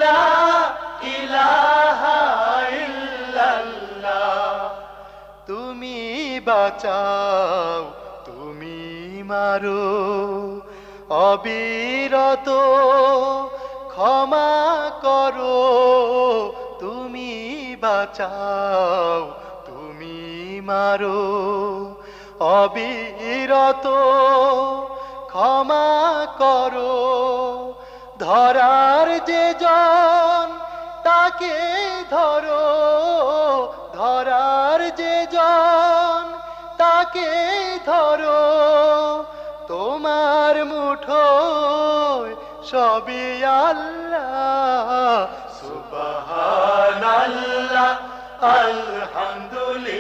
লা ইলাহা ইল্লাল্লাহ। তুমি বাঁচাও তুমি মারো অবিরত ক্ষমা করো তুমি বাঁচাও তুমি মারো অবিরত ক্ষমা করো। ধরার যে জন তাকে ধরো ধরার যে জন তাকে ধরো তোমার মুঠোয় সবই আল্লাহ। সুবহানাল্লাহ আল্লাহ